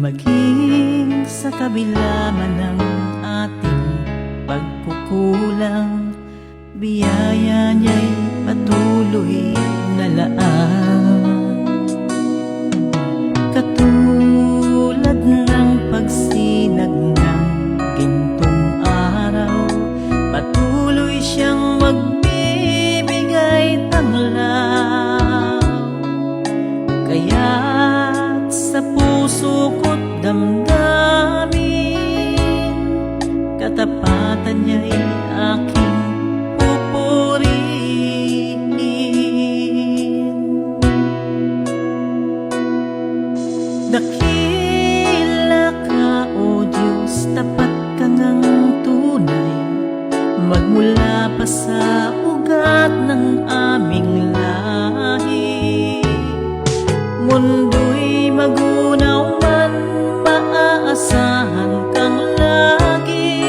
Maging sa kabila man ng ating pagkukulang, biyaya niya'y patuloy na laan. Katulad ng pagsinag ng gintong araw, patuloy siyang magbibigay tanglaw. Kaya't sa puso ko't damdamin, katapatan niya'y aking pupurihin. Dakila ka, O Diyos, tapat ka ngang tunay, magmula pa sa ugat ng aming lahi. Mundo'y magunaw man, maaasahan kang lagi,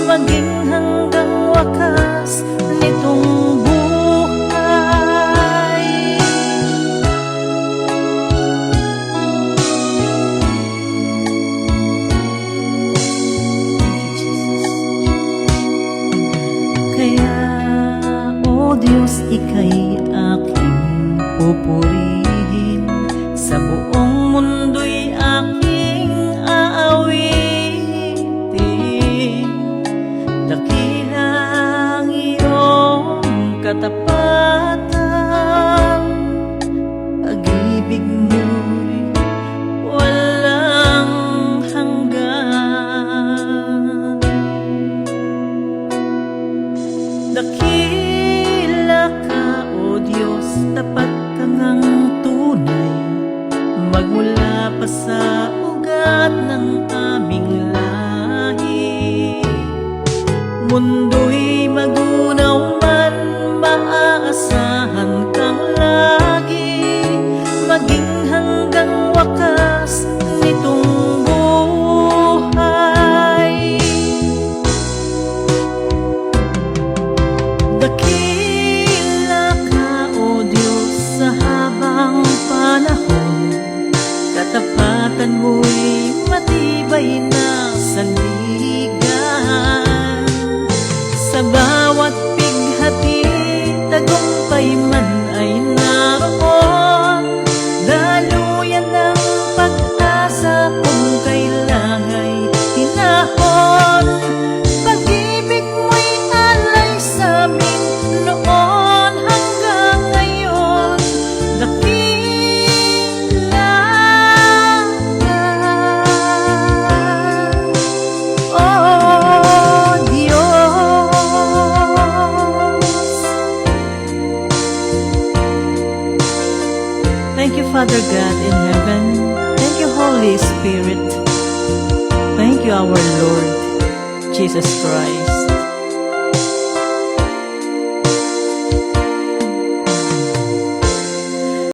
maging hanggang wakas nitong buhay. Kaya, O Diyos, ika'y aking pupurihin, sa buong mundo'y aking aawitin. Dakilang iyong katapatan, pag-ibig mo'y walang hanggan. Dakila ka, O Diyos, tapat ka ngang tunay, magmula pa sa ugat ng aming lahi. Mundo'y magunaw man, maaasahan kang lagi, maging hanggang wakas nitong buhay. Dakila ka, O Diyos, sa habang panahon, katapatan mo'y matibay na sandigan. Sa bawat pighati, tagumpay man ay naroon, daluyan ng pag-asa kung kailangan hinahon. Pag-ibig mo'y alay sa'min noon hanggang ngayon. Dakila ka, O Diyos. Thank you, Father God in heaven. Thank you, Holy Spirit. Thank you, our Lord Jesus Christ.